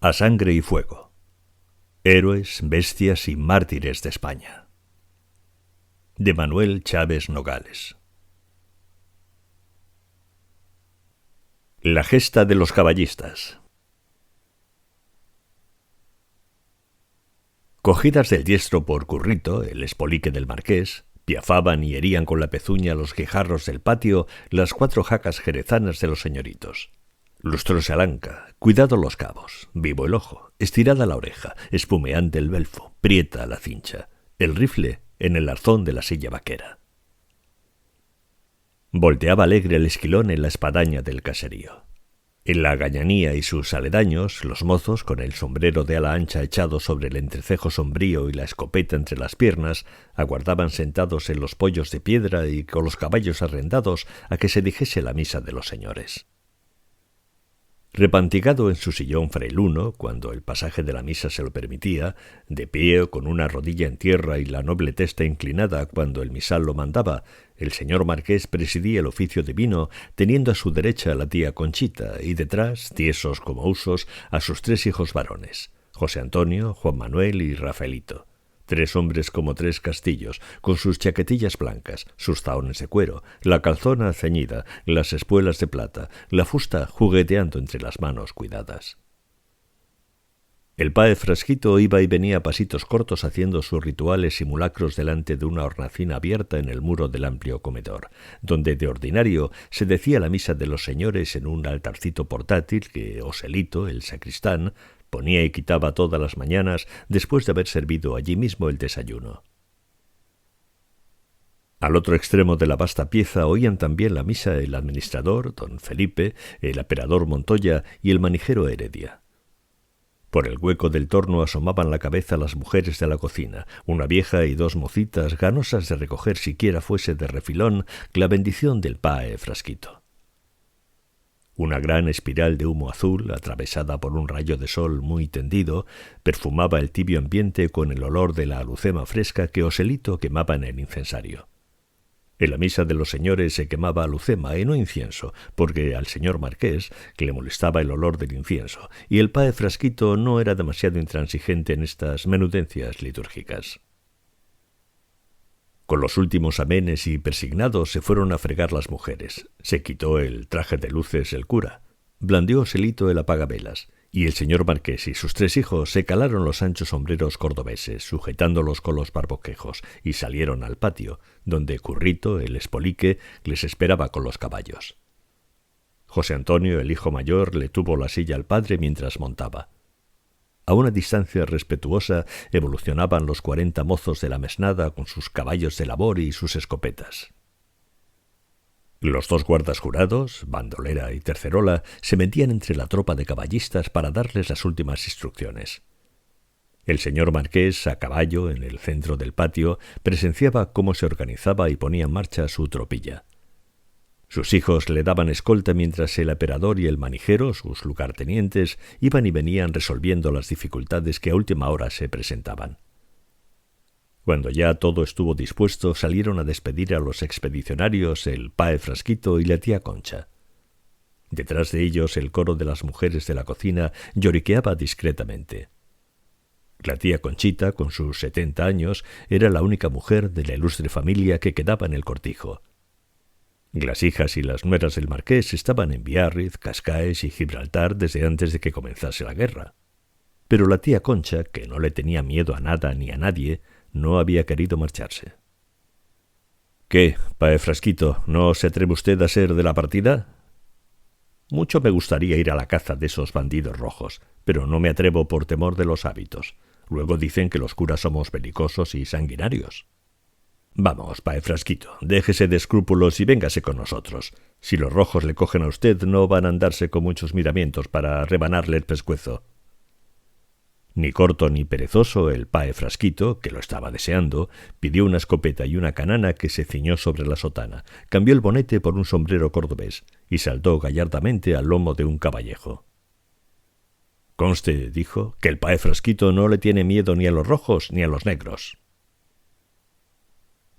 A sangre y fuego. Héroes, bestias y mártires de España. De Manuel Chávez Nogales. La gesta de los caballistas. Cogidas del diestro por Currito, el espolique del marqués, piafaban y herían con la pezuña los guijarros del patio las 4 jacas jerezanas de los señoritos. Lustrosa el anca, cuidado los cabos, vivo el ojo, estirada la oreja, espumeante el belfo, prieta la cincha, el rifle en el arzón de la silla vaquera. Volteaba alegre el esquilón en la espadaña del caserío. En la gañanía y sus aledaños, los mozos, con el sombrero de ala ancha echado sobre el entrecejo sombrío y la escopeta entre las piernas, aguardaban sentados en los pollos de piedra y con los caballos arrendados a que se dijese la misa de los señores. Repantigado en su sillón frailuno, cuando el pasaje de la misa se lo permitía, de pie con una rodilla en tierra y la noble testa inclinada cuando el misal lo mandaba, el señor marqués presidía el oficio divino, teniendo a su derecha a la tía Conchita y detrás, tiesos como usos, a sus 3 hijos varones, José Antonio, Juan Manuel y Rafaelito. 3 hombres como 3 castillos, con sus chaquetillas blancas, sus zahones de cuero, la calzona ceñida, las espuelas de plata, la fusta jugueteando entre las manos cuidadas. El páez Frasquito iba y venía a pasitos cortos haciendo sus rituales simulacros delante de una hornacina abierta en el muro del amplio comedor, donde de ordinario se decía la misa de los señores en un altarcito portátil que Oselito, el sacristán, ponía y quitaba todas las mañanas después de haber servido allí mismo el desayuno. Al otro extremo de la vasta pieza oían también la misa el administrador, don Felipe, el aperador Montoya y el manijero Heredia. Por el hueco del torno asomaban la cabeza las mujeres de la cocina, una vieja y 2 mocitas ganosas de recoger siquiera fuese de refilón la bendición del páez Frasquito. Una gran espiral de humo azul, atravesada por un rayo de sol muy tendido, perfumaba el tibio ambiente con el olor de la alucema fresca que Oselito quemaba en el incensario. En la misa de los señores se quemaba alucema y no incienso, porque al señor marqués que le molestaba el olor del incienso, y el páez Frasquito no era demasiado intransigente en estas menudencias litúrgicas. Con los últimos amenes y persignados se fueron a fregar las mujeres. Se quitó el traje de luces el cura. Blandió Oselito el apagavelas, y el señor marqués y sus 3 hijos se calaron los anchos sombreros cordobeses, sujetándolos con los barboquejos, y salieron al patio, donde Currito, el espolique, les esperaba con los caballos. José Antonio, el hijo mayor, le tuvo la silla al padre mientras montaba. A una distancia respetuosa evolucionaban los 40 mozos de la mesnada con sus caballos de labor y sus escopetas. Los 2 guardas jurados, bandolera y tercerola, se metían entre la tropa de caballistas para darles las últimas instrucciones. El señor marqués, a caballo, en el centro del patio, presenciaba cómo se organizaba y ponía en marcha su tropilla. Sus hijos le daban escolta mientras el aperador y el manijero, sus lugartenientes, iban y venían resolviendo las dificultades que a última hora se presentaban. Cuando ya todo estuvo dispuesto, salieron a despedir a los expedicionarios el páez Frasquito y la tía Concha. Detrás de ellos el coro de las mujeres de la cocina lloriqueaba discretamente. La tía Conchita, con sus 70 años, era la única mujer de la ilustre familia que quedaba en el cortijo. Las hijas y las nueras del marqués estaban en Biarritz, Cascaes y Gibraltar desde antes de que comenzase la guerra. Pero la tía Concha, que no le tenía miedo a nada ni a nadie, no había querido marcharse. —¿Qué, páez Frasquito, no se atreve usted a ser de la partida? —Mucho me gustaría ir a la caza de esos bandidos rojos, pero no me atrevo por temor de los hábitos. Luego dicen que los curas somos belicosos y sanguinarios. —Vamos, páez Frasquito, déjese de escrúpulos y véngase con nosotros. Si los rojos le cogen a usted, no van a andarse con muchos miramientos para rebanarle el pescuezo. Ni corto ni perezoso, el páez Frasquito, que lo estaba deseando, pidió una escopeta y una canana que se ciñó sobre la sotana, cambió el bonete por un sombrero cordobés y saltó gallardamente al lomo de un caballejo. —Conste —dijo—, que el páez Frasquito no le tiene miedo ni a los rojos ni a los negros.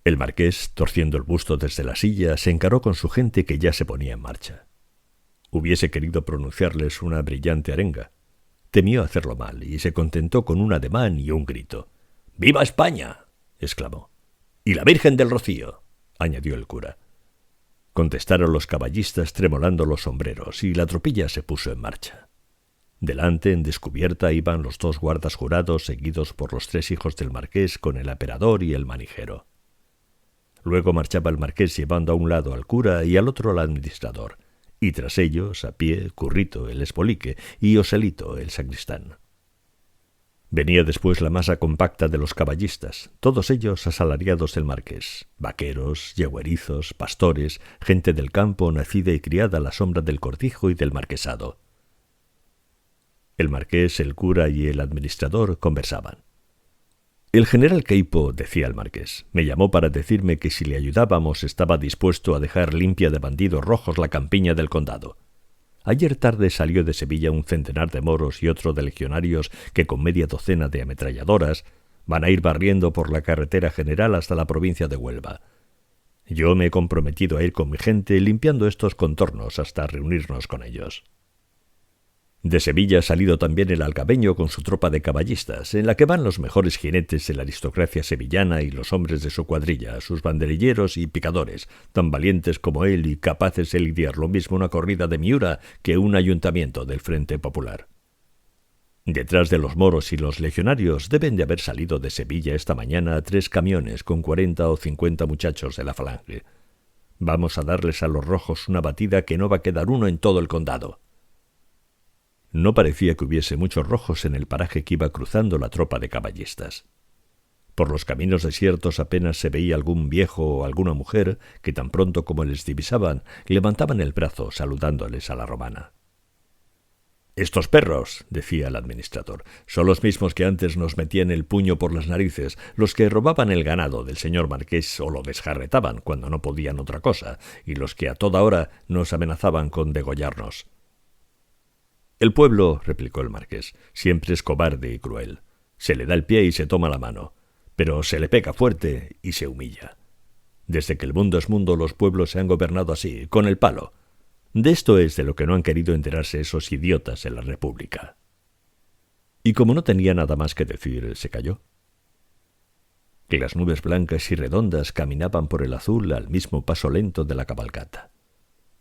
El marqués, torciendo el busto desde la silla, se encaró con su gente que ya se ponía en marcha. Hubiese querido pronunciarles una brillante arenga. temió hacerlo mal y se contentó con un ademán y un grito. «¡Viva España!», exclamó. «¡Y la Virgen del Rocío!», añadió el cura. Contestaron los caballistas tremolando los sombreros y la tropilla se puso en marcha. Delante, en descubierta, iban los 2 guardas jurados seguidos por los 3 hijos del marqués con el aperador y el manijero. Luego marchaba el marqués llevando a un lado al cura y al otro al administrador, y tras ellos, a pie, Currito, el espolique, y Oselito, el sacristán. Venía después la masa compacta de los caballistas, todos ellos asalariados del marqués, vaqueros, yegüerizos, pastores, gente del campo nacida y criada a la sombra del cortijo y del marquesado. El marqués, el cura y el administrador conversaban. «El general Queipo», decía el marqués, «me llamó para decirme que si le ayudábamos estaba dispuesto a dejar limpia de bandidos rojos la campiña del condado. Ayer tarde salió de Sevilla un centenar de moros y otro de legionarios que con media docena de ametralladoras van a ir barriendo por la carretera general hasta la provincia de Huelva. Yo me he comprometido a ir con mi gente limpiando estos contornos hasta reunirnos con ellos». De Sevilla ha salido también el alcabeño con su tropa de caballistas, en la que van los mejores jinetes de la aristocracia sevillana y los hombres de su cuadrilla, sus banderilleros y picadores, tan valientes como él y capaces de lidiar lo mismo una corrida de Miura que un ayuntamiento del Frente Popular. Detrás de los moros y los legionarios deben de haber salido de Sevilla esta mañana 3 camiones con 40 o 50 muchachos de la falange. Vamos a darles a los rojos una batida que no va a quedar uno en todo el condado. No parecía que hubiese muchos rojos en el paraje que iba cruzando la tropa de caballistas. Por los caminos desiertos apenas se veía algún viejo o alguna mujer que tan pronto como les divisaban levantaban el brazo saludándoles a la romana. «Estos perros», decía el administrador, «son los mismos que antes nos metían el puño por las narices, los que robaban el ganado del señor marqués o lo desjarretaban cuando no podían otra cosa, y los que a toda hora nos amenazaban con degollarnos». «El pueblo», replicó el marqués, «siempre es cobarde y cruel. Se le da el pie y se toma la mano, pero se le pega fuerte y se humilla. Desde que el mundo es mundo, los pueblos se han gobernado así, con el palo. De esto es de lo que no han querido enterarse esos idiotas en la República». Y como no tenía nada más que decir, se calló. Que las nubes blancas y redondas caminaban por el azul al mismo paso lento de la cabalgata.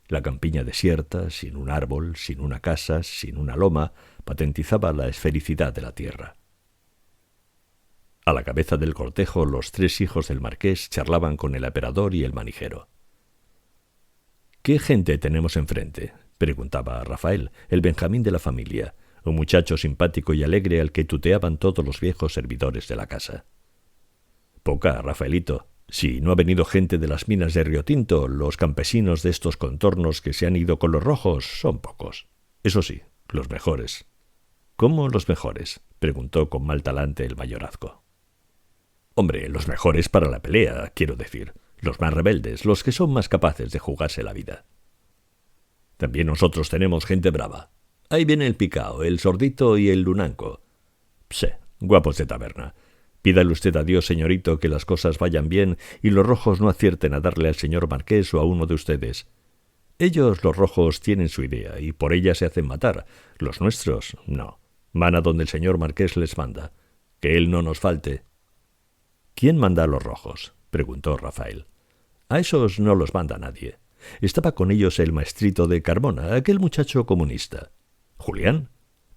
La campiña desierta, sin un árbol, sin una casa, sin una loma, patentizaba la esfericidad de la tierra. A la cabeza del cortejo, los 3 hijos del marqués charlaban con el aperador y el manijero. «¿Qué gente tenemos enfrente?», preguntaba a Rafael, el Benjamín de la familia, un muchacho simpático y alegre al que tuteaban todos los viejos servidores de la casa. «Poca, Rafaelito. Si no ha venido gente de las minas de Río Tinto, los campesinos de estos contornos que se han ido con los rojos son pocos. Eso sí, los mejores». «¿Cómo los mejores?», preguntó con mal talante el mayorazgo. «Hombre, los mejores para la pelea, quiero decir. Los más rebeldes, los que son más capaces de jugarse la vida. También nosotros tenemos gente brava. Ahí viene el Picao, el Sordito y el Lunanco. Pse, guapos de taberna. Pídale usted a Dios, señorito, que las cosas vayan bien y los rojos no acierten a darle al señor marqués o a uno de ustedes. Ellos, los rojos, tienen su idea y por ella se hacen matar. Los nuestros, no. Van a donde el señor marqués les manda. Que él no nos falte». «¿Quién manda a los rojos?», preguntó Rafael. «A esos no los manda nadie. Estaba con ellos el maestrito de Carmona, aquel muchacho comunista». «¿Julián?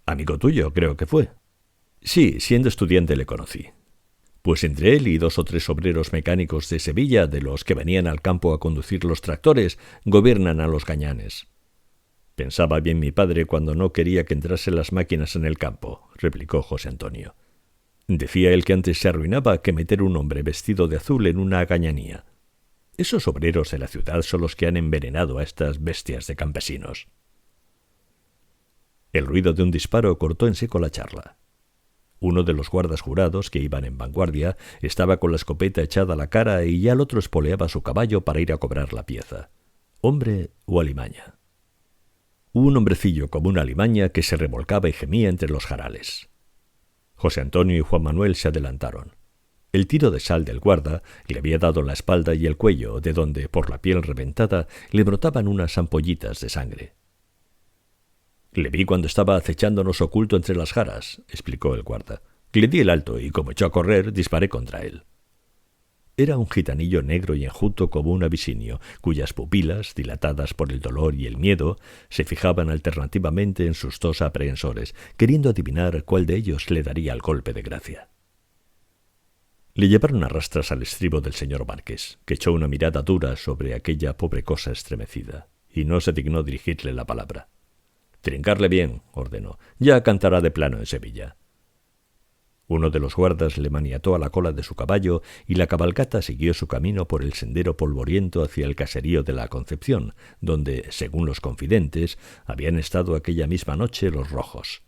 Amigo tuyo, creo que fue». «Sí, siendo estudiante le conocí. Pues entre él y 2 o 3 obreros mecánicos de Sevilla, de los que venían al campo a conducir los tractores, gobiernan a los gañanes». «Pensaba bien mi padre cuando no quería que entrasen las máquinas en el campo», replicó José Antonio. «Decía él que antes se arruinaba que meter un hombre vestido de azul en una gañanía. Esos obreros de la ciudad son los que han envenenado a estas bestias de campesinos». El ruido de un disparo cortó en seco la charla. Uno de los guardas jurados, que iban en vanguardia, estaba con la escopeta echada a la cara y ya el otro espoleaba su caballo para ir a cobrar la pieza. ¿Hombre o alimaña? Un hombrecillo como una alimaña que se revolcaba y gemía entre los jarales. José Antonio y Juan Manuel se adelantaron. El tiro de sal del guarda le había dado en la espalda y el cuello, de donde, por la piel reventada, le brotaban unas ampollitas de sangre. Le vi cuando estaba acechándonos oculto entre las jaras, explicó el guarda. Le di el alto y, como echó a correr, disparé contra él. Era un gitanillo negro y enjuto como un abisinio, cuyas pupilas, dilatadas por el dolor y el miedo, se fijaban alternativamente en sus dos aprehensores, queriendo adivinar cuál de ellos le daría el golpe de gracia. Le llevaron a rastras al estribo del señor Marqués, que echó una mirada dura sobre aquella pobre cosa estremecida, y no se dignó dirigirle la palabra. «Trincarle bien», ordenó. «Ya cantará de plano en Sevilla». Uno de los guardas le maniató a la cola de su caballo y la cabalgata siguió su camino por el sendero polvoriento hacia el caserío de la Concepción, donde, según los confidentes, habían estado aquella misma noche los rojos.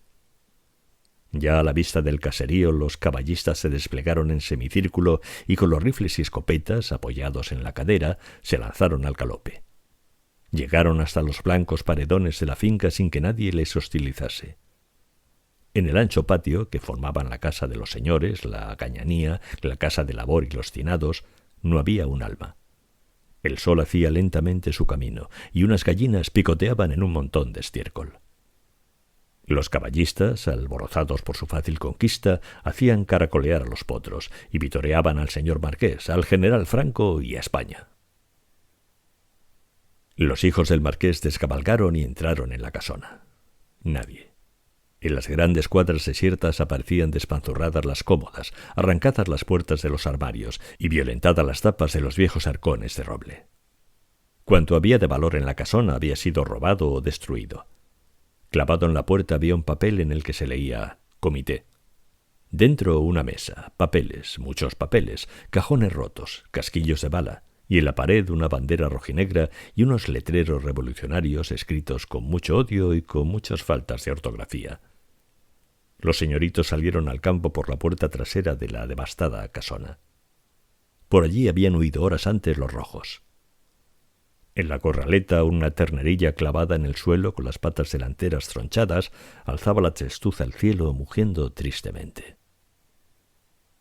Ya a la vista del caserío los caballistas se desplegaron en semicírculo y con los rifles y escopetas, apoyados en la cadera, se lanzaron al galope. Llegaron hasta los blancos paredones de la finca sin que nadie les hostilizase. En el ancho patio, que formaban la casa de los señores, la cañanía, la casa de labor y los tinados, no había un alma. El sol hacía lentamente su camino, y unas gallinas picoteaban en un montón de estiércol. Los caballistas, alborozados por su fácil conquista, hacían caracolear a los potros, y vitoreaban al señor Marqués, al general Franco y a España. Los hijos del marqués descabalgaron y entraron en la casona. Nadie. En las grandes cuadras desiertas aparecían despanzurradas las cómodas, arrancadas las puertas de los armarios y violentadas las tapas de los viejos arcones de roble. Cuanto había de valor en la casona había sido robado o destruido. Clavado en la puerta había un papel en el que se leía «Comité». Dentro una mesa, papeles, muchos papeles, cajones rotos, casquillos de bala, y en la pared una bandera rojinegra y unos letreros revolucionarios escritos con mucho odio y con muchas faltas de ortografía. Los señoritos salieron al campo por la puerta trasera de la devastada casona. Por allí habían huido horas antes los rojos. En la corraleta una ternerilla clavada en el suelo con las patas delanteras tronchadas alzaba la testuz al cielo mugiendo tristemente.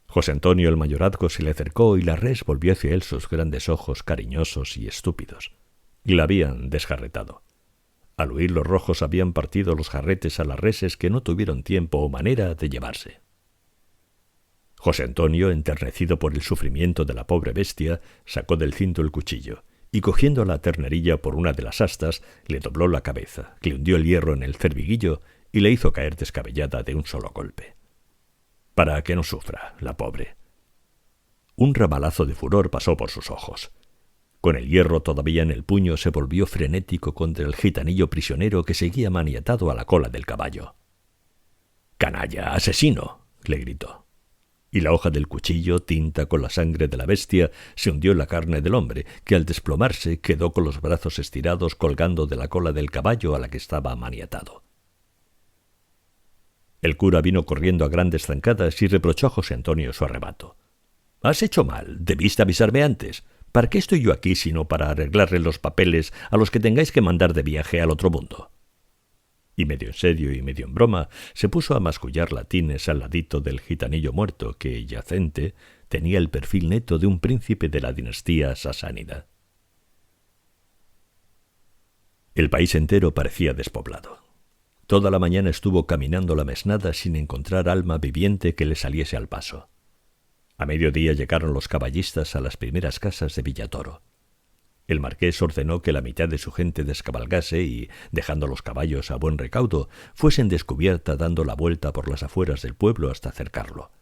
José Antonio el mayorazgo se le acercó y la res volvió hacia él sus grandes ojos cariñosos y estúpidos. Y la habían desjarretado. Al huir los rojos habían partido los jarretes a las reses que no tuvieron tiempo o manera de llevarse. José Antonio, enternecido por el sufrimiento de la pobre bestia, sacó del cinto el cuchillo y, cogiendo a la ternerilla por una de las astas, le dobló la cabeza, le hundió el hierro en el cerviguillo y le hizo caer descabellada de un solo golpe. Para que no sufra, la pobre. Un ramalazo de furor pasó por sus ojos. Con el hierro todavía en el puño se volvió frenético contra el gitanillo prisionero que seguía maniatado a la cola del caballo. «¡Canalla, asesino!», le gritó. Y la hoja del cuchillo, tinta con la sangre de la bestia, se hundió en la carne del hombre, que al desplomarse quedó con los brazos estirados colgando de la cola del caballo a la que estaba maniatado. El cura vino corriendo a grandes zancadas y reprochó a José Antonio su arrebato. «Has hecho mal, debiste avisarme antes. ¿Para qué estoy yo aquí sino para arreglarle los papeles a los que tengáis que mandar de viaje al otro mundo?» Y medio en serio y medio en broma, se puso a mascullar latines al ladito del gitanillo muerto que, yacente, tenía el perfil neto de un príncipe de la dinastía sasánida. El país entero parecía despoblado. Toda la mañana estuvo caminando la mesnada sin encontrar alma viviente que le saliese al paso. A mediodía llegaron los caballistas a las primeras casas de Villatoro. El marqués ordenó que la mitad de su gente descabalgase y, dejando los caballos a buen recaudo, fuesen descubierta dando la vuelta por las afueras del pueblo hasta cercarlo.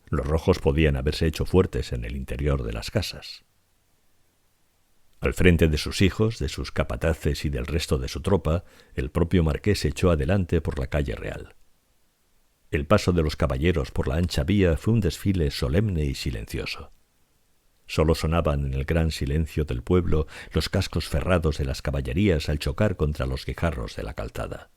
Los rojos podían haberse hecho fuertes en el interior de las casas. Al frente de sus hijos, de sus capataces y del resto de su tropa, el propio marqués se echó adelante por la calle real. El paso de los caballeros por la ancha vía fue un desfile solemne y silencioso. Solo sonaban en el gran silencio del pueblo los cascos ferrados de las caballerías al chocar contra los guijarros de la calzada.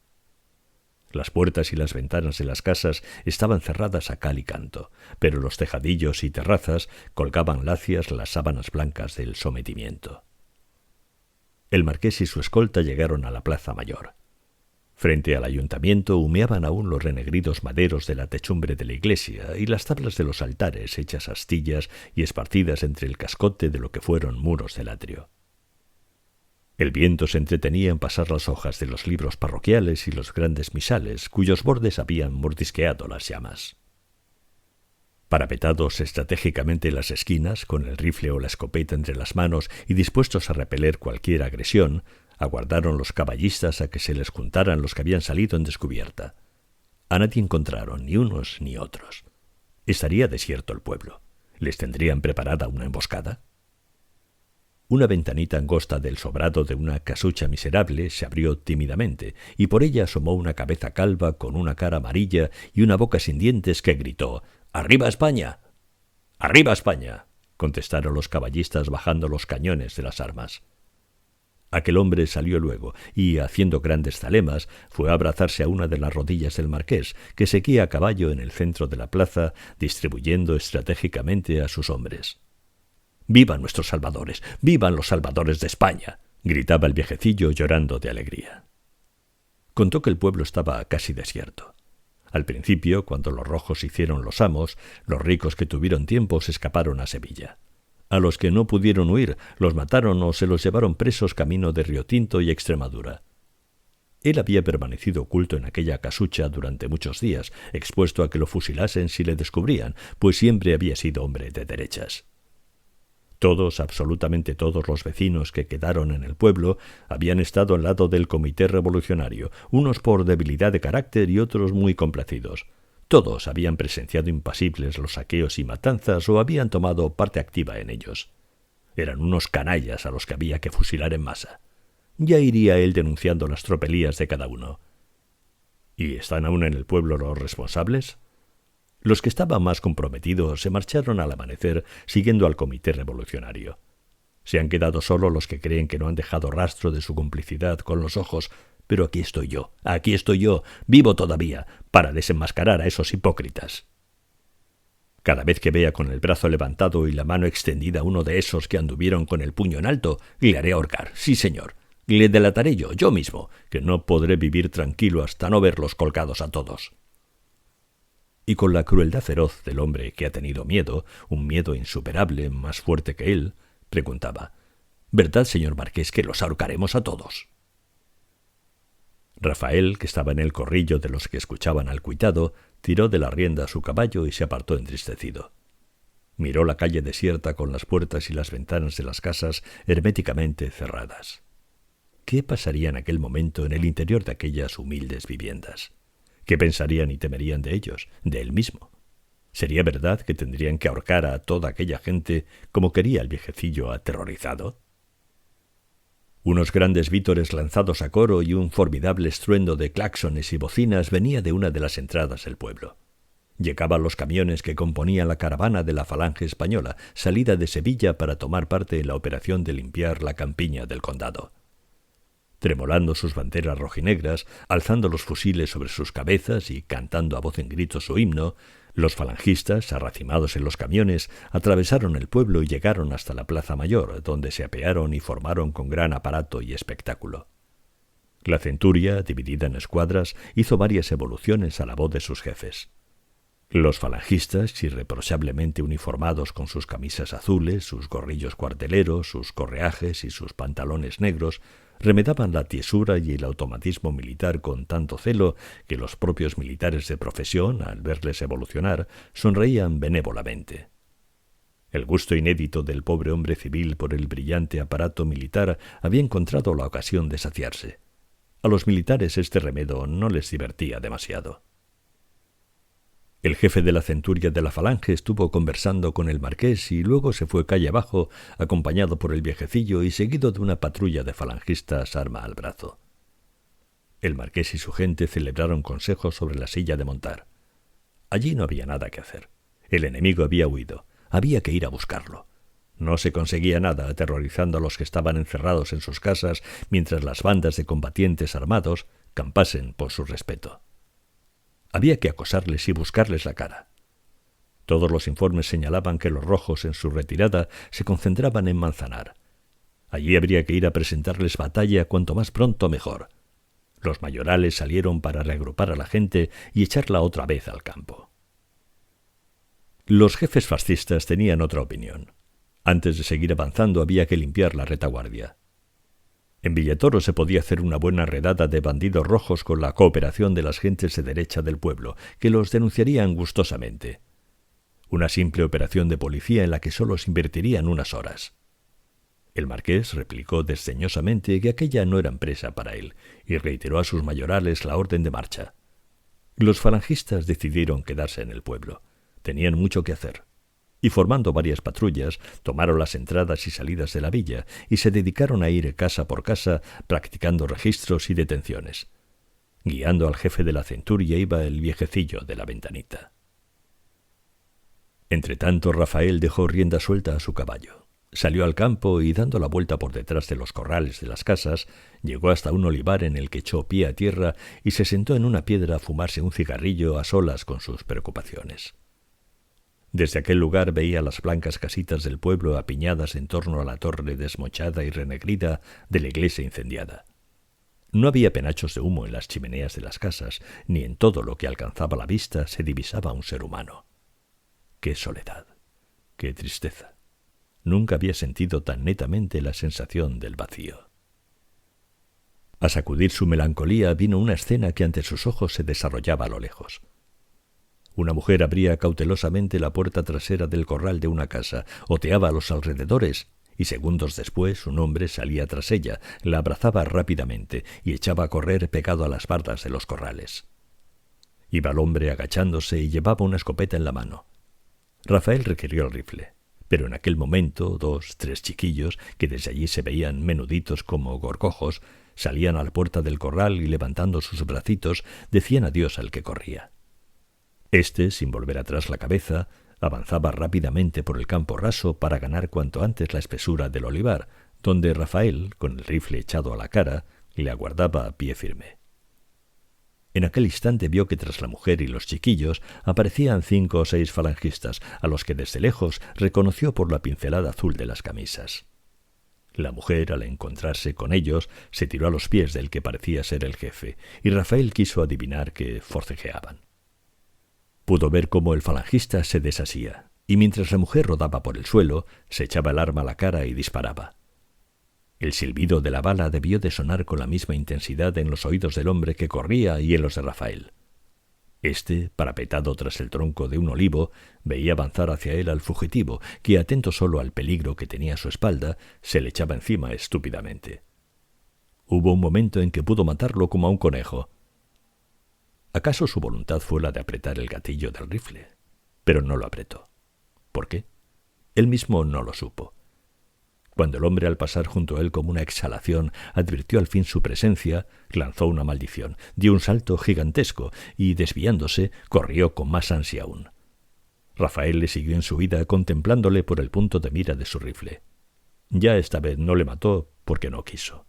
Las puertas y las ventanas de las casas estaban cerradas a cal y canto, pero los tejadillos y terrazas colgaban lacias las sábanas blancas del sometimiento. El marqués y su escolta llegaron a la plaza mayor. Frente al ayuntamiento humeaban aún los renegridos maderos de la techumbre de la iglesia y las tablas de los altares hechas astillas y esparcidas entre el cascote de lo que fueron muros del atrio. El viento se entretenía en pasar las hojas de los libros parroquiales y los grandes misales, cuyos bordes habían mordisqueado las llamas. Parapetados estratégicamente en las esquinas, con el rifle o la escopeta entre las manos y dispuestos a repeler cualquier agresión, aguardaron los caballistas a que se les juntaran los que habían salido en descubierta. A nadie encontraron, ni unos ni otros. Estaría desierto el pueblo. ¿Les tendrían preparada una emboscada? Una ventanita angosta del sobrado de una casucha miserable se abrió tímidamente, y por ella asomó una cabeza calva con una cara amarilla y una boca sin dientes que gritó: «¡Arriba España!». «¡Arriba España!», contestaron los caballistas bajando los cañones de las armas. Aquel hombre salió luego y, haciendo grandes zalemas, fue a abrazarse a una de las rodillas del marqués, que seguía a caballo en el centro de la plaza, distribuyendo estratégicamente a sus hombres. «¡Vivan nuestros salvadores! ¡Vivan los salvadores de España!», gritaba el viejecillo llorando de alegría. Contó que el pueblo estaba casi desierto. Al principio, cuando los rojos hicieron los amos, los ricos que tuvieron tiempo se escaparon a Sevilla. A los que no pudieron huir, los mataron o se los llevaron presos camino de Riotinto y Extremadura. Él había permanecido oculto en aquella casucha durante muchos días, expuesto a que lo fusilasen si le descubrían, pues siempre había sido hombre de derechas. Todos, absolutamente todos los vecinos que quedaron en el pueblo, habían estado al lado del comité revolucionario, unos por debilidad de carácter y otros muy complacidos. Todos habían presenciado impasibles los saqueos y matanzas o habían tomado parte activa en ellos. Eran unos canallas a los que había que fusilar en masa. Ya iría él denunciando las tropelías de cada uno. ¿Y están aún en el pueblo los responsables? Los que estaban más comprometidos se marcharon al amanecer siguiendo al comité revolucionario. Se han quedado solo los que creen que no han dejado rastro de su complicidad con los ojos, pero aquí estoy yo, vivo todavía, para desenmascarar a esos hipócritas. Cada vez que vea con el brazo levantado y la mano extendida uno de esos que anduvieron con el puño en alto, le haré ahorcar, sí señor. Le delataré yo mismo, que no podré vivir tranquilo hasta no verlos colgados a todos. Y con la crueldad feroz del hombre que ha tenido miedo, un miedo insuperable, más fuerte que él, preguntaba: «¿Verdad, señor marqués, que los ahorcaremos a todos?». Rafael, que estaba en el corrillo de los que escuchaban al cuitado, tiró de la rienda a su caballo y se apartó entristecido. Miró la calle desierta con las puertas y las ventanas de las casas herméticamente cerradas. ¿Qué pasaría en aquel momento en el interior de aquellas humildes viviendas? ¿Qué pensarían y temerían de ellos, de él mismo? ¿Sería verdad que tendrían que ahorcar a toda aquella gente como quería el viejecillo aterrorizado? Unos grandes vítores lanzados a coro y un formidable estruendo de claxones y bocinas venía de una de las entradas del pueblo. Llegaban los camiones que componían la caravana de la Falange Española, salida de Sevilla para tomar parte en la operación de limpiar la campiña del condado. Tremolando sus banderas rojinegras, alzando los fusiles sobre sus cabezas y cantando a voz en grito su himno, los falangistas, arracimados en los camiones, atravesaron el pueblo y llegaron hasta la Plaza Mayor, donde se apearon y formaron con gran aparato y espectáculo. La centuria, dividida en escuadras, hizo varias evoluciones a la voz de sus jefes. Los falangistas, irreprochablemente uniformados con sus camisas azules, sus gorrillos cuarteleros, sus correajes y sus pantalones negros, remedaban la tiesura y el automatismo militar con tanto celo que los propios militares de profesión, al verles evolucionar, sonreían benévolamente. El gusto inédito del pobre hombre civil por el brillante aparato militar había encontrado la ocasión de saciarse. A los militares este remedo no les divertía demasiado. El jefe de la centuria de la Falange estuvo conversando con el marqués y luego se fue calle abajo, acompañado por el viejecillo y seguido de una patrulla de falangistas arma al brazo. El marqués y su gente celebraron consejos sobre la silla de montar. Allí no había nada que hacer. El enemigo había huido. Había que ir a buscarlo. No se conseguía nada aterrorizando a los que estaban encerrados en sus casas mientras las bandas de combatientes armados campasen por su respeto. Había que acosarles y buscarles la cara. Todos los informes señalaban que los rojos en su retirada se concentraban en Manzanar. Allí habría que ir a presentarles batalla cuanto más pronto mejor. Los mayorales salieron para reagrupar a la gente y echarla otra vez al campo. Los jefes fascistas tenían otra opinión. Antes de seguir avanzando había que limpiar la retaguardia. En Villatoro se podía hacer una buena redada de bandidos rojos con la cooperación de las gentes de derecha del pueblo, que los denunciarían gustosamente. Una simple operación de policía en la que solo se invertirían unas horas. El marqués replicó desdeñosamente que aquella no era empresa para él, y reiteró a sus mayorales la orden de marcha. Los falangistas decidieron quedarse en el pueblo. Tenían mucho que hacer. Y formando varias patrullas, tomaron las entradas y salidas de la villa y se dedicaron a ir casa por casa practicando registros y detenciones. Guiando al jefe de la centuria iba el viejecillo de la ventanita. Entretanto, Rafael dejó rienda suelta a su caballo. Salió al campo y, dando la vuelta por detrás de los corrales de las casas, llegó hasta un olivar en el que echó pie a tierra y se sentó en una piedra a fumarse un cigarrillo a solas con sus preocupaciones. Desde aquel lugar veía las blancas casitas del pueblo apiñadas en torno a la torre desmochada y renegrida de la iglesia incendiada. No había penachos de humo en las chimeneas de las casas, ni en todo lo que alcanzaba la vista se divisaba un ser humano. ¡Qué soledad! ¡Qué tristeza! Nunca había sentido tan netamente la sensación del vacío. A sacudir su melancolía vino una escena que ante sus ojos se desarrollaba a lo lejos. Una mujer abría cautelosamente la puerta trasera del corral de una casa, oteaba a los alrededores, y segundos después un hombre salía tras ella, la abrazaba rápidamente y echaba a correr pegado a las bardas de los corrales. Iba el hombre agachándose y llevaba una escopeta en la mano. Rafael requirió el rifle, pero en aquel momento 2, 3 chiquillos, que desde allí se veían menuditos como gorgojos, salían a la puerta del corral y levantando sus bracitos decían adiós al que corría. Este, sin volver atrás la cabeza, avanzaba rápidamente por el campo raso para ganar cuanto antes la espesura del olivar, donde Rafael, con el rifle echado a la cara, le aguardaba a pie firme. En aquel instante vio que tras la mujer y los chiquillos aparecían 5 o 6 falangistas, a los que desde lejos reconoció por la pincelada azul de las camisas. La mujer, al encontrarse con ellos, se tiró a los pies del que parecía ser el jefe, y Rafael quiso adivinar que forcejeaban. Pudo ver cómo el falangista se deshacía, y mientras la mujer rodaba por el suelo, se echaba el arma a la cara y disparaba. El silbido de la bala debió de sonar con la misma intensidad en los oídos del hombre que corría y en los de Rafael. Este, parapetado tras el tronco de un olivo, veía avanzar hacia él al fugitivo, que, atento solo al peligro que tenía a su espalda, se le echaba encima estúpidamente. Hubo un momento en que pudo matarlo como a un conejo. ¿Acaso su voluntad fue la de apretar el gatillo del rifle? Pero no lo apretó. ¿Por qué? Él mismo no lo supo. Cuando el hombre, al pasar junto a él como una exhalación, advirtió al fin su presencia, lanzó una maldición, dio un salto gigantesco y, desviándose, corrió con más ansia aún. Rafael le siguió en su huida, contemplándole por el punto de mira de su rifle. Ya esta vez no le mató porque no quiso,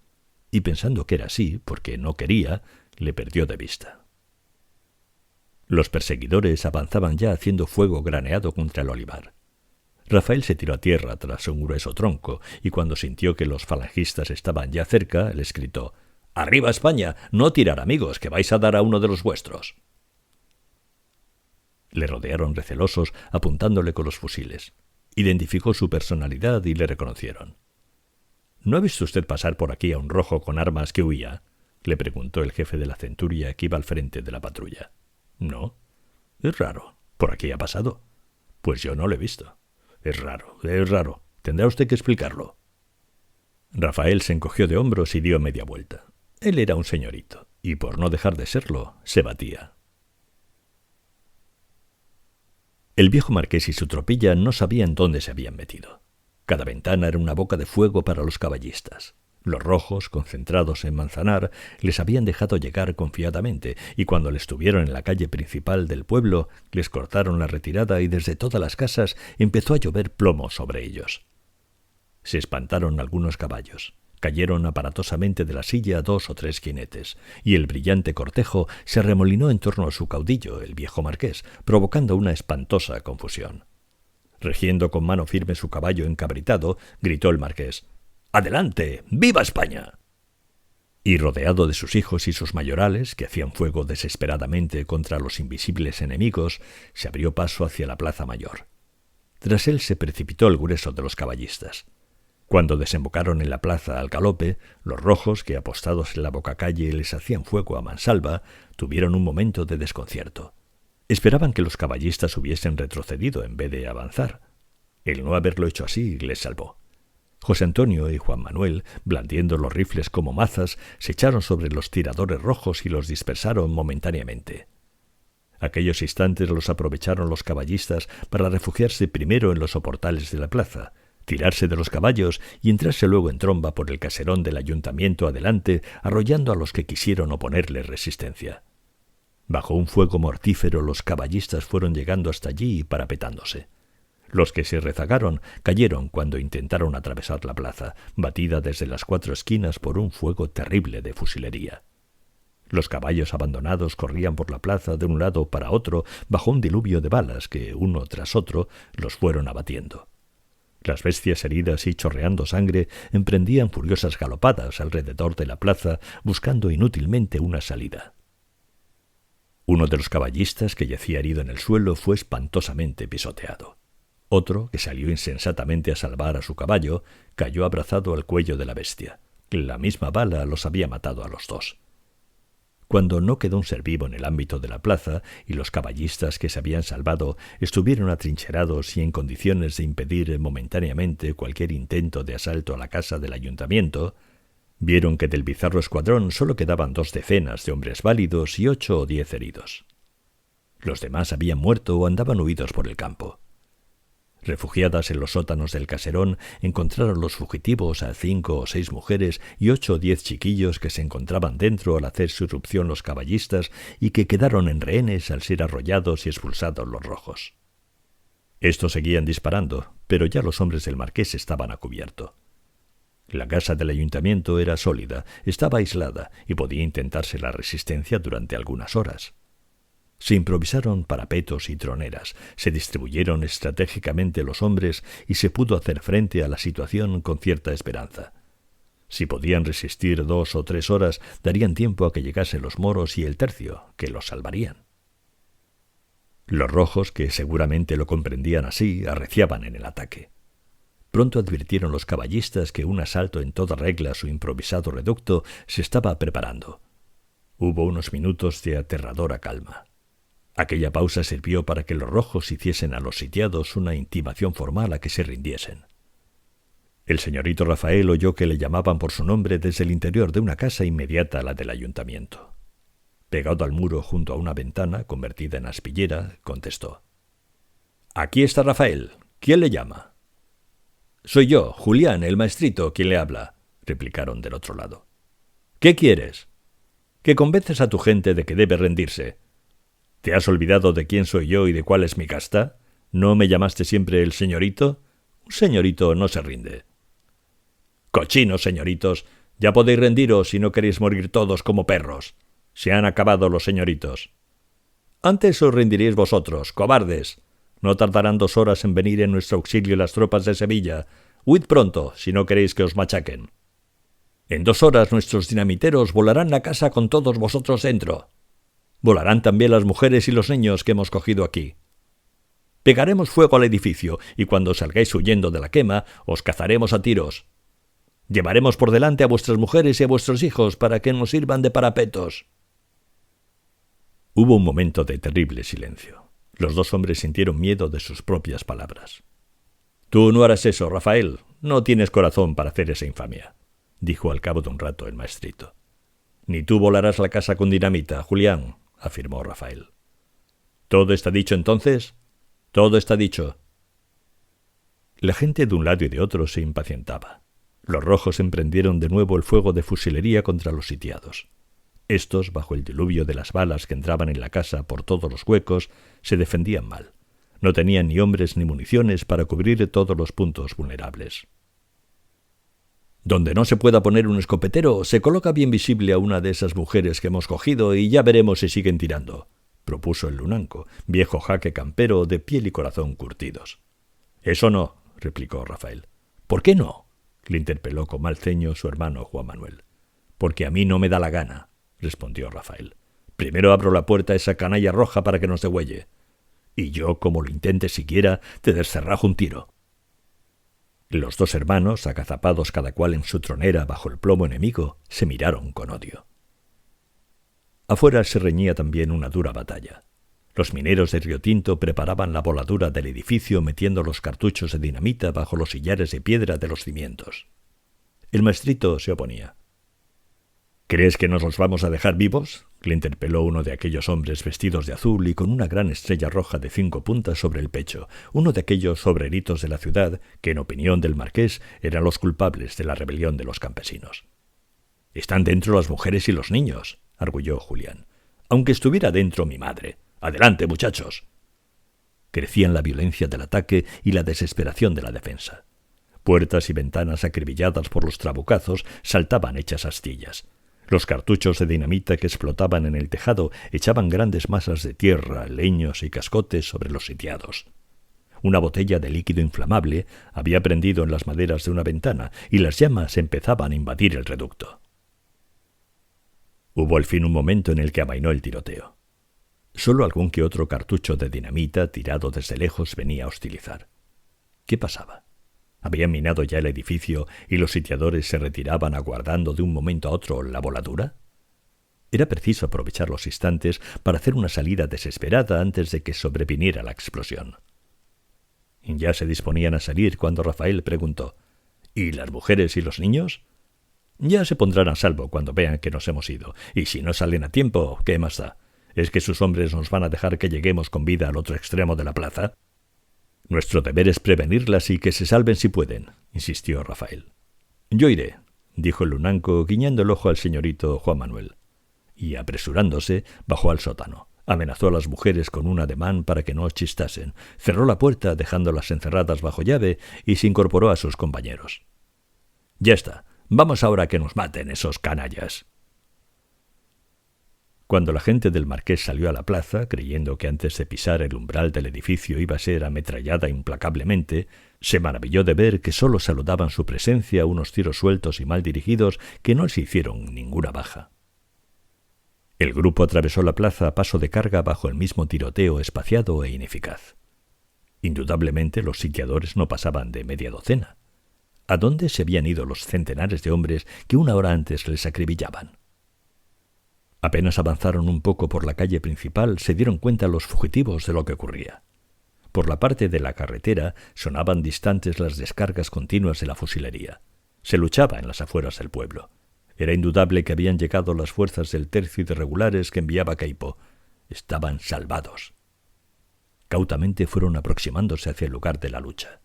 y pensando que era así, porque no quería, le perdió de vista. Los perseguidores avanzaban ya haciendo fuego graneado contra el olivar. Rafael se tiró a tierra tras un grueso tronco y cuando sintió que los falangistas estaban ya cerca, les gritó: «¡Arriba España! ¡No tirar, amigos, que vais a dar a uno de los vuestros!». Le rodearon recelosos, apuntándole con los fusiles. Identificó su personalidad y le reconocieron. «¿No ha visto usted pasar por aquí a un rojo con armas que huía?», le preguntó el jefe de la centuria que iba al frente de la patrulla. «No. Es raro. Por aquí ha pasado». «Pues yo no lo he visto». Es raro. Tendrá usted que explicarlo». Rafael se encogió de hombros y dio media vuelta. Él era un señorito, y por no dejar de serlo, se batía. El viejo marqués y su tropilla no sabían dónde se habían metido. Cada ventana era una boca de fuego para los caballistas. Los rojos, concentrados en Manzanar, les habían dejado llegar confiadamente, y cuando les tuvieron en la calle principal del pueblo, les cortaron la retirada y desde todas las casas empezó a llover plomo sobre ellos. Se espantaron algunos caballos, cayeron aparatosamente de la silla 2 o 3 jinetes, y el brillante cortejo se arremolinó en torno a su caudillo, el viejo marqués, provocando una espantosa confusión. Regiendo con mano firme su caballo encabritado, gritó el marqués: «¡Adelante! ¡Viva España!». Y rodeado de sus hijos y sus mayorales, que hacían fuego desesperadamente contra los invisibles enemigos, se abrió paso hacia la plaza mayor. Tras él se precipitó el grueso de los caballistas. Cuando desembocaron en la plaza al galope, los rojos, que apostados en la bocacalle les hacían fuego a mansalva, tuvieron un momento de desconcierto. Esperaban que los caballistas hubiesen retrocedido en vez de avanzar. El no haberlo hecho así les salvó. José Antonio y Juan Manuel, blandiendo los rifles como mazas, se echaron sobre los tiradores rojos y los dispersaron momentáneamente. Aquellos instantes los aprovecharon los caballistas para refugiarse primero en los soportales de la plaza, tirarse de los caballos y entrarse luego en tromba por el caserón del ayuntamiento adelante, arrollando a los que quisieron oponerle resistencia. Bajo un fuego mortífero los caballistas fueron llegando hasta allí y parapetándose. Los que se rezagaron cayeron cuando intentaron atravesar la plaza, batida desde las 4 esquinas por un fuego terrible de fusilería. Los caballos abandonados corrían por la plaza de un lado para otro bajo un diluvio de balas que, uno tras otro, los fueron abatiendo. Las bestias heridas y chorreando sangre emprendían furiosas galopadas alrededor de la plaza, buscando inútilmente una salida. Uno de los caballistas que yacía herido en el suelo fue espantosamente pisoteado. Otro, que salió insensatamente a salvar a su caballo, cayó abrazado al cuello de la bestia. La misma bala los había matado a los dos. Cuando no quedó un ser vivo en el ámbito de la plaza y los caballistas que se habían salvado estuvieron atrincherados y en condiciones de impedir momentáneamente cualquier intento de asalto a la casa del ayuntamiento, vieron que del bizarro escuadrón solo quedaban 2 decenas de hombres válidos y 8 o 10 heridos. Los demás habían muerto o andaban huidos por el campo. Refugiadas en los sótanos del caserón, encontraron los fugitivos a 5 o 6 mujeres y 8 o 10 chiquillos que se encontraban dentro al hacer su irrupción los caballistas y que quedaron en rehenes al ser arrollados y expulsados los rojos. Estos seguían disparando, pero ya los hombres del marqués estaban a cubierto. La casa del ayuntamiento era sólida, estaba aislada y podía intentarse la resistencia durante algunas horas. Se improvisaron parapetos y troneras, se distribuyeron estratégicamente los hombres y se pudo hacer frente a la situación con cierta esperanza. Si podían resistir 2 o 3 horas, darían tiempo a que llegasen los moros y el tercio, que los salvarían. Los rojos, que seguramente lo comprendían así, arreciaban en el ataque. Pronto advirtieron los caballistas que un asalto en toda regla a su improvisado reducto se estaba preparando. Hubo unos minutos de aterradora calma. Aquella pausa sirvió para que los rojos hiciesen a los sitiados una intimación formal a que se rindiesen. El señorito Rafael oyó que le llamaban por su nombre desde el interior de una casa inmediata a la del ayuntamiento. Pegado al muro junto a una ventana convertida en aspillera, contestó: «Aquí está Rafael. ¿Quién le llama?» «Soy yo, Julián, el maestrito, quien le habla», replicaron del otro lado. «¿Qué quieres?» «Que convences a tu gente de que debe rendirse». ¿Te has olvidado de quién soy yo y de cuál es mi casta? ¿No me llamaste siempre el señorito? Un señorito no se rinde. ¡Cochinos, señoritos! Ya podéis rendiros si no queréis morir todos como perros. Se han acabado los señoritos. Antes os rendiréis vosotros, cobardes. No tardarán 2 horas en venir en nuestro auxilio las tropas de Sevilla. Huid pronto, si no queréis que os machaquen. En 2 horas nuestros dinamiteros volarán la casa con todos vosotros dentro. Volarán también las mujeres y los niños que hemos cogido aquí. Pegaremos fuego al edificio y cuando salgáis huyendo de la quema os cazaremos a tiros. Llevaremos por delante a vuestras mujeres y a vuestros hijos para que nos sirvan de parapetos. Hubo un momento de terrible silencio. Los 2 hombres sintieron miedo de sus propias palabras. «Tú no harás eso, Rafael. No tienes corazón para hacer esa infamia», dijo al cabo de un rato el maestrito. «Ni tú volarás la casa con dinamita, Julián», afirmó Rafael. «¿Todo está dicho entonces?» «Todo está dicho». La gente de un lado y de otro se impacientaba. Los rojos emprendieron de nuevo el fuego de fusilería contra los sitiados. Estos, bajo el diluvio de las balas que entraban en la casa por todos los huecos, se defendían mal. No tenían ni hombres ni municiones para cubrir todos los puntos vulnerables. Donde no se pueda poner un escopetero, se coloca bien visible a una de esas mujeres que hemos cogido y ya veremos si siguen tirando, propuso el lunanco, viejo jaque campero de piel y corazón curtidos. Eso no, replicó Rafael. ¿Por qué no?, le interpeló con mal ceño su hermano Juan Manuel. Porque a mí no me da la gana, respondió Rafael. Primero abro la puerta a esa canalla roja para que nos degüelle. Y yo, como lo intentes siquiera, te descerrajo un tiro. Los dos hermanos, agazapados cada cual en su tronera bajo el plomo enemigo, se miraron con odio. Afuera se reñía también una dura batalla. Los mineros de Río Tinto preparaban la voladura del edificio metiendo los cartuchos de dinamita bajo los sillares de piedra de los cimientos. El maestrito se oponía. —¿Crees que nos los vamos a dejar vivos? —le interpeló uno de aquellos hombres vestidos de azul y con una gran estrella roja de 5 puntas sobre el pecho, uno de aquellos obreritos de la ciudad que, en opinión del marqués, eran los culpables de la rebelión de los campesinos. —Están dentro las mujeres y los niños —arguyó Julián—, aunque estuviera dentro mi madre. ¡Adelante, muchachos! Crecían la violencia del ataque y la desesperación de la defensa. Puertas y ventanas acribilladas por los trabucazos saltaban hechas astillas. Los cartuchos de dinamita que explotaban en el tejado echaban grandes masas de tierra, leños y cascotes sobre los sitiados. Una botella de líquido inflamable había prendido en las maderas de una ventana y las llamas empezaban a invadir el reducto. Hubo al fin un momento en el que amainó el tiroteo. Solo algún que otro cartucho de dinamita tirado desde lejos venía a hostilizar. ¿Qué pasaba? ¿Habían minado ya el edificio y los sitiadores se retiraban aguardando de un momento a otro la voladura? Era preciso aprovechar los instantes para hacer una salida desesperada antes de que sobreviniera la explosión. Ya se disponían a salir cuando Rafael preguntó: ¿Y las mujeres y los niños? Ya se pondrán a salvo cuando vean que nos hemos ido, y si no salen a tiempo, ¿qué más da? ¿Es que sus hombres nos van a dejar que lleguemos con vida al otro extremo de la plaza? Nuestro deber es prevenirlas y que se salven si pueden, insistió Rafael. Yo iré, dijo el lunanco, guiñando el ojo al señorito Juan Manuel. Y apresurándose, bajó al sótano. Amenazó a las mujeres con un ademán para que no chistasen, cerró la puerta dejándolas encerradas bajo llave y se incorporó a sus compañeros. Ya está, vamos ahora a que nos maten esos canallas. Cuando la gente del marqués salió a la plaza, creyendo que antes de pisar el umbral del edificio iba a ser ametrallada implacablemente, se maravilló de ver que sólo saludaban su presencia unos tiros sueltos y mal dirigidos que no les hicieron ninguna baja. El grupo atravesó la plaza a paso de carga bajo el mismo tiroteo espaciado e ineficaz. Indudablemente los sitiadores no pasaban de media docena. ¿A dónde se habían ido los centenares de hombres que una hora antes les acribillaban? Apenas avanzaron un poco por la calle principal, se dieron cuenta los fugitivos de lo que ocurría. Por la parte de la carretera sonaban distantes las descargas continuas de la fusilería. Se luchaba en las afueras del pueblo. Era indudable que habían llegado las fuerzas del tercio de regulares que enviaba Queipo. Estaban salvados. Cautamente fueron aproximándose hacia el lugar de la lucha.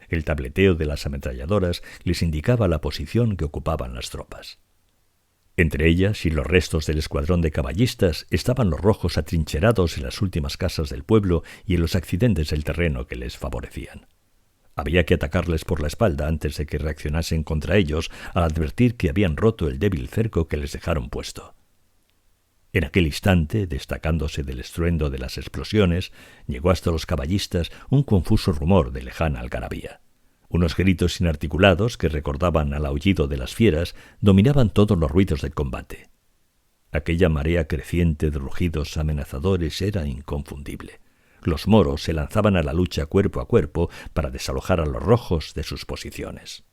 El tableteo de las ametralladoras les indicaba la posición que ocupaban las tropas. Entre ellas y los restos del escuadrón de caballistas estaban los rojos atrincherados en las últimas casas del pueblo y en los accidentes del terreno que les favorecían. Había que atacarles por la espalda antes de que reaccionasen contra ellos al advertir que habían roto el débil cerco que les dejaron puesto. En aquel instante, destacándose del estruendo de las explosiones, llegó hasta los caballistas un confuso rumor de lejana algarabía. Unos gritos inarticulados que recordaban al aullido de las fieras dominaban todos los ruidos del combate. Aquella marea creciente de rugidos amenazadores era inconfundible. Los moros se lanzaban a la lucha cuerpo a cuerpo para desalojar a los rojos de sus posiciones.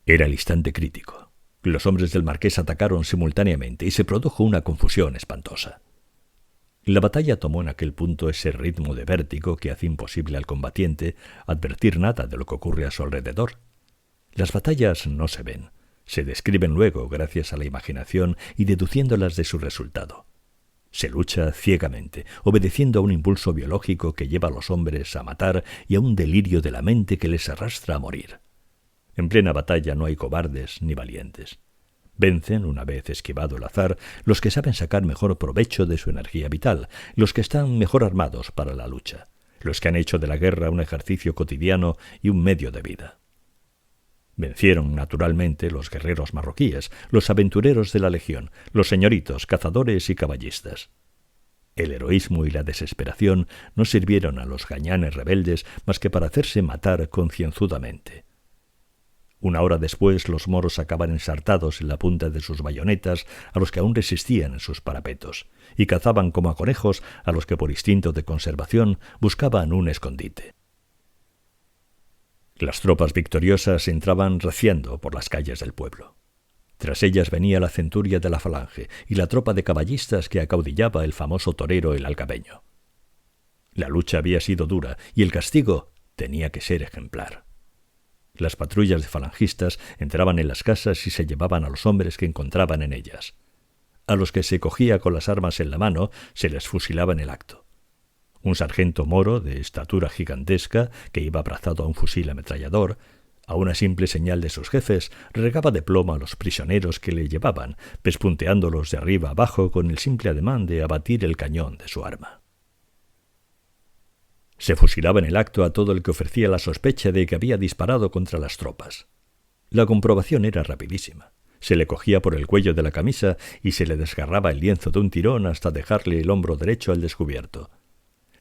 Era el instante crítico. Los hombres del marqués atacaron simultáneamente y se produjo una confusión espantosa. La batalla tomó en aquel punto ese ritmo de vértigo que hace imposible al combatiente advertir nada de lo que ocurre a su alrededor. Las batallas no se ven, se describen luego gracias a la imaginación y deduciéndolas de su resultado. Se lucha ciegamente, obedeciendo a un impulso biológico que lleva a los hombres a matar y a un delirio de la mente que les arrastra a morir. En plena batalla no hay cobardes ni valientes. Vencen, una vez esquivado el azar, los que saben sacar mejor provecho de su energía vital, los que están mejor armados para la lucha, los que han hecho de la guerra un ejercicio cotidiano y un medio de vida. Vencieron, naturalmente, los guerreros marroquíes, los aventureros de la legión, los señoritos, cazadores y caballistas. El heroísmo y la desesperación no sirvieron a los gañanes rebeldes más que para hacerse matar concienzudamente. Una hora después los moros acaban ensartados en la punta de sus bayonetas a los que aún resistían en sus parapetos, y cazaban como a conejos a los que por instinto de conservación buscaban un escondite. Las tropas victoriosas entraban rociando por las calles del pueblo. Tras ellas venía la centuria de la Falange y la tropa de caballistas que acaudillaba el famoso torero el Alcabeño. La lucha había sido dura y el castigo tenía que ser ejemplar. Las patrullas de falangistas entraban en las casas y se llevaban a los hombres que encontraban en ellas. A los que se cogía con las armas en la mano se les fusilaba en el acto. Un sargento moro de estatura gigantesca, que iba abrazado a un fusil ametrallador, a una simple señal de sus jefes, regaba de plomo a los prisioneros que le llevaban, pespunteándolos de arriba abajo con el simple ademán de abatir el cañón de su arma. Se fusilaba en el acto a todo el que ofrecía la sospecha de que había disparado contra las tropas. La comprobación era rapidísima. Se le cogía por el cuello de la camisa y se le desgarraba el lienzo de un tirón hasta dejarle el hombro derecho al descubierto.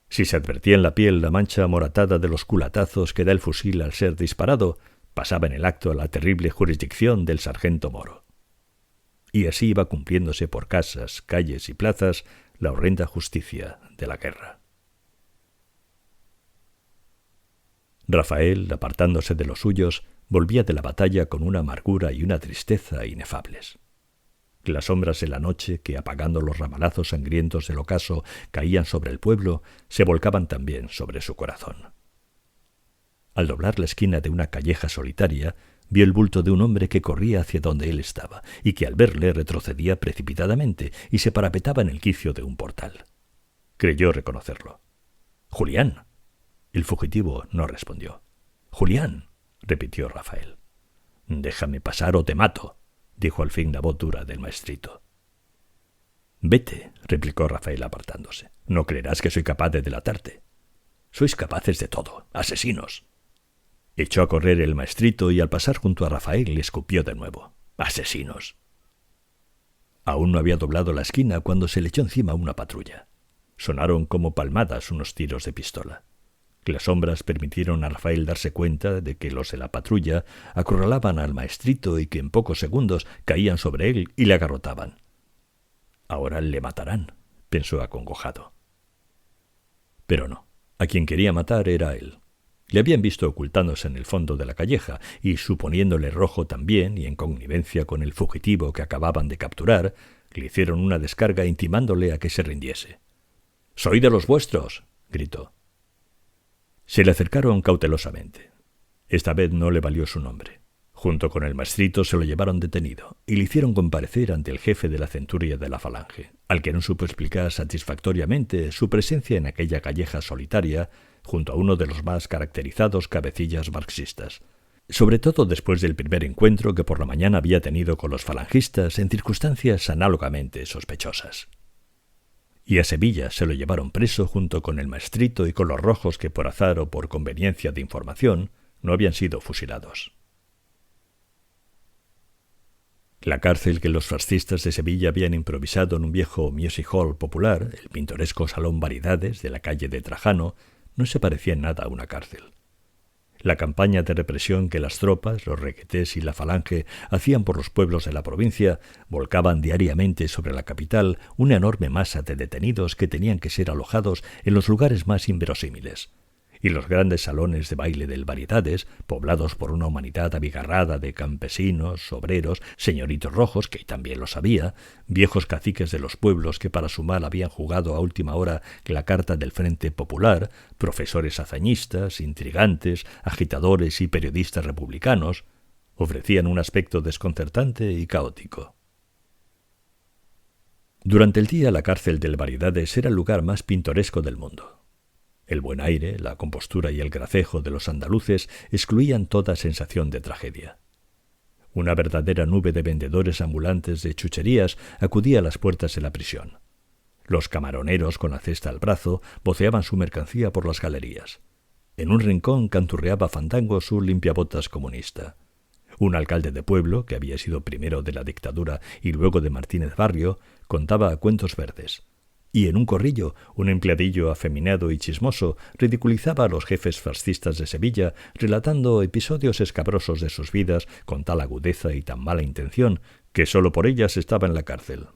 Si se advertía en la piel la mancha amoratada de los culatazos que da el fusil al ser disparado, pasaba en el acto a la terrible jurisdicción del sargento moro. Y así iba cumpliéndose por casas, calles y plazas la horrenda justicia de la guerra. Rafael, apartándose de los suyos, volvía de la batalla con una amargura y una tristeza inefables. Las sombras de la noche, que apagando los ramalazos sangrientos del ocaso caían sobre el pueblo, se volcaban también sobre su corazón. Al doblar la esquina de una calleja solitaria, vio el bulto de un hombre que corría hacia donde él estaba, y que al verle retrocedía precipitadamente y se parapetaba en el quicio de un portal. Creyó reconocerlo. «¡Julián!». El fugitivo no respondió. «¡Julián!», repitió Rafael. «Déjame pasar o te mato», dijo al fin la voz dura del maestrito. «Vete», replicó Rafael apartándose. «No creerás que soy capaz de delatarte. Sois capaces de todo, asesinos». Echó a correr el maestrito y al pasar junto a Rafael le escupió de nuevo. «¡Asesinos!». Aún no había doblado la esquina cuando se le echó encima una patrulla. Sonaron como palmadas unos tiros de pistola. Las sombras permitieron a Rafael darse cuenta de que los de la patrulla acorralaban al maestrito y que en pocos segundos caían sobre él y le agarrotaban. «Ahora le matarán», pensó acongojado. Pero no, a quien quería matar era él. Le habían visto ocultándose en el fondo de la calleja y, suponiéndole rojo también y en connivencia con el fugitivo que acababan de capturar, le hicieron una descarga intimándole a que se rindiese. «¡Soy de los vuestros!», gritó. Se le acercaron cautelosamente. Esta vez no le valió su nombre. Junto con el maestrito se lo llevaron detenido y le hicieron comparecer ante el jefe de la centuria de la Falange, al que no supo explicar satisfactoriamente su presencia en aquella calleja solitaria junto a uno de los más caracterizados cabecillas marxistas, sobre todo después del primer encuentro que por la mañana había tenido con los falangistas en circunstancias análogamente sospechosas. Y a Sevilla se lo llevaron preso junto con el maestrito y con los rojos que por azar o por conveniencia de información no habían sido fusilados. La cárcel que los fascistas de Sevilla habían improvisado en un viejo music hall popular, el pintoresco Salón Variedades de la calle de Trajano, no se parecía en nada a una cárcel. La campaña de represión que las tropas, los requetés y la Falange hacían por los pueblos de la provincia volcaban diariamente sobre la capital una enorme masa de detenidos que tenían que ser alojados en los lugares más inverosímiles. Y los grandes salones de baile del Variedades, poblados por una humanidad abigarrada de campesinos, obreros, señoritos rojos, que también los había, viejos caciques de los pueblos que para su mal habían jugado a última hora la carta del Frente Popular, profesores hazañistas, intrigantes, agitadores y periodistas republicanos, ofrecían un aspecto desconcertante y caótico. Durante el día la cárcel del Variedades era el lugar más pintoresco del mundo. El buen aire, la compostura y el gracejo de los andaluces excluían toda sensación de tragedia. Una verdadera nube de vendedores ambulantes de chucherías acudía a las puertas de la prisión. Los camaroneros, con la cesta al brazo, voceaban su mercancía por las galerías. En un rincón canturreaba fandangos un limpiabotas comunista. Un alcalde de pueblo, que había sido primero de la dictadura y luego de Martínez Barrio, contaba cuentos verdes. Y en un corrillo, un empleadillo afeminado y chismoso ridiculizaba a los jefes fascistas de Sevilla, relatando episodios escabrosos de sus vidas con tal agudeza y tan mala intención que sólo por ellas estaba en la cárcel.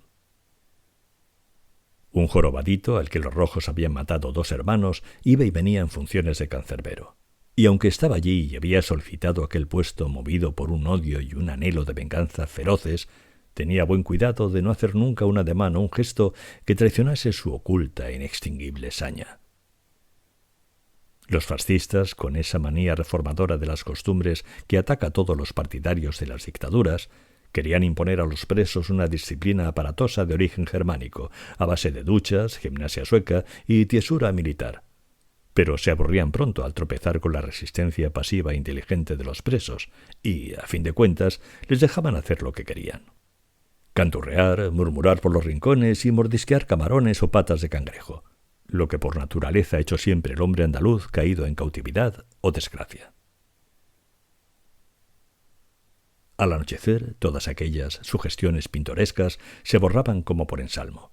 Un jorobadito, al que los rojos habían matado 2 hermanos, iba y venía en funciones de cancerbero. Y aunque estaba allí y había solicitado aquel puesto movido por un odio y un anhelo de venganza feroces, tenía buen cuidado de no hacer nunca un ademán o un gesto que traicionase su oculta e inextinguible saña. Los fascistas, con esa manía reformadora de las costumbres que ataca a todos los partidarios de las dictaduras, querían imponer a los presos una disciplina aparatosa de origen germánico, a base de duchas, gimnasia sueca y tiesura militar. Pero se aburrían pronto al tropezar con la resistencia pasiva e inteligente de los presos y, a fin de cuentas, les dejaban hacer lo que querían. Canturrear, murmurar por los rincones y mordisquear camarones o patas de cangrejo, lo que por naturaleza ha hecho siempre el hombre andaluz caído en cautividad o desgracia. Al anochecer, todas aquellas sugestiones pintorescas se borraban como por ensalmo,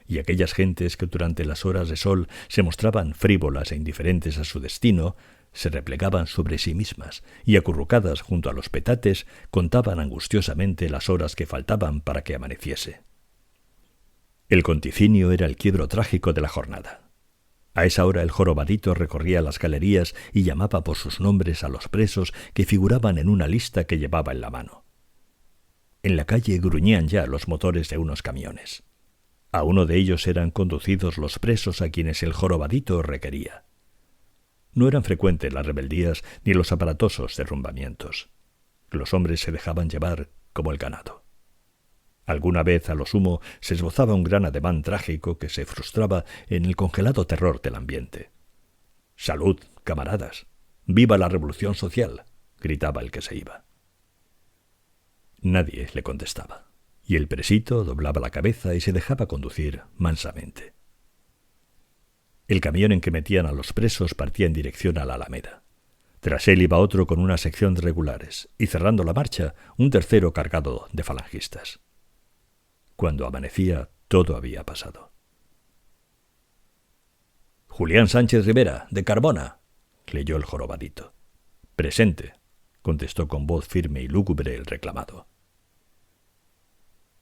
y aquellas gentes que durante las horas de sol se mostraban frívolas e indiferentes a su destino, se replegaban sobre sí mismas y, acurrucadas junto a los petates, contaban angustiosamente las horas que faltaban para que amaneciese. El conticinio era el quiebro trágico de la jornada. A esa hora el jorobadito recorría las galerías y llamaba por sus nombres a los presos que figuraban en una lista que llevaba en la mano. En la calle gruñían ya los motores de unos camiones. A uno de ellos eran conducidos los presos a quienes el jorobadito requería. No eran frecuentes las rebeldías ni los aparatosos derrumbamientos. Los hombres se dejaban llevar como el ganado. Alguna vez, a lo sumo, se esbozaba un gran ademán trágico que se frustraba en el congelado terror del ambiente. «¡Salud, camaradas! ¡Viva la revolución social!», gritaba el que se iba. Nadie le contestaba, y el presito doblaba la cabeza y se dejaba conducir mansamente. El camión en que metían a los presos partía en dirección a la Alameda. Tras él iba otro con una sección de regulares, y cerrando la marcha, un tercero cargado de falangistas. Cuando amanecía, todo había pasado. «Julián Sánchez Rivera, de Carbona», leyó el jorobadito. «Presente», contestó con voz firme y lúgubre el reclamado.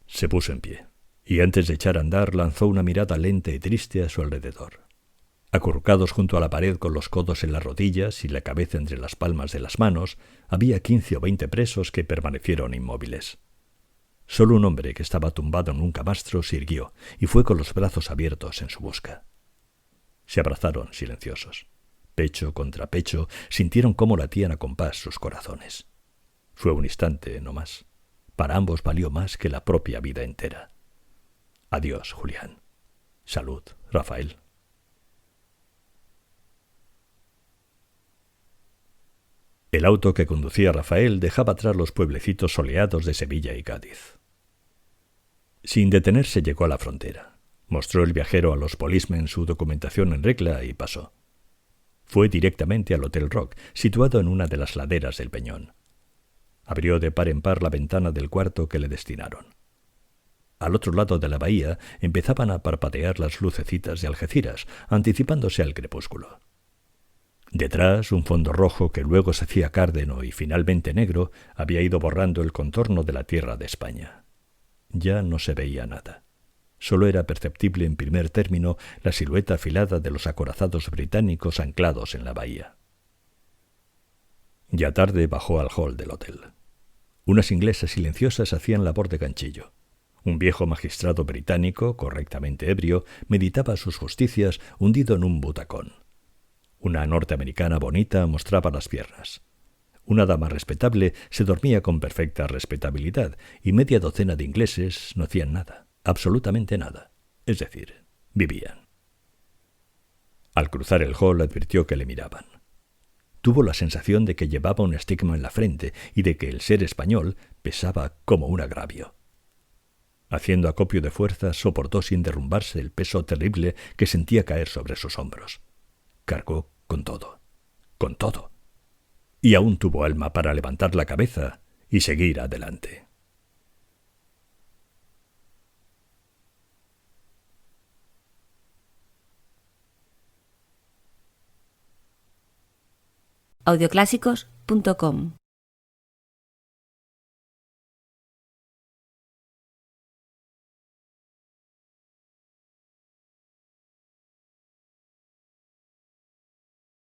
Se puso en pie, y antes de echar a andar lanzó una mirada lenta y triste a su alrededor. Acurrucados junto a la pared con los codos en las rodillas y la cabeza entre las palmas de las manos, había 15 o 20 presos que permanecieron inmóviles. Solo un hombre que estaba tumbado en un camastro se irguió y fue con los brazos abiertos en su busca. Se abrazaron silenciosos. Pecho contra pecho sintieron cómo latían a compás sus corazones. Fue un instante, no más. Para ambos valió más que la propia vida entera. Adiós, Julián. Salud, Rafael. El auto que conducía a Rafael dejaba atrás los pueblecitos soleados de Sevilla y Cádiz. Sin detenerse llegó a la frontera. Mostró el viajero a los policemen su documentación en regla y pasó. Fue directamente al Hotel Rock, situado en una de las laderas del peñón. Abrió de par en par la ventana del cuarto que le destinaron. Al otro lado de la bahía empezaban a parpadear las lucecitas de Algeciras, anticipándose al crepúsculo. Detrás, un fondo rojo que luego se hacía cárdeno y finalmente negro había ido borrando el contorno de la tierra de España. Ya no se veía nada. Solo era perceptible en primer término la silueta afilada de los acorazados británicos anclados en la bahía. Ya tarde bajó al hall del hotel. Unas inglesas silenciosas hacían labor de ganchillo. Un viejo magistrado británico, correctamente ebrio, meditaba sus justicias hundido en un butacón. Una norteamericana bonita mostraba las piernas. Una dama respetable se dormía con perfecta respetabilidad y media docena de ingleses no hacían nada, absolutamente nada. Es decir, vivían. Al cruzar el hall advirtió que le miraban. Tuvo la sensación de que llevaba un estigma en la frente y de que el ser español pesaba como un agravio. Haciendo acopio de fuerzas, soportó sin derrumbarse el peso terrible que sentía caer sobre sus hombros. Cargó con todo, con todo. Y aún tuvo alma para levantar la cabeza y seguir adelante. Audioclásicos.com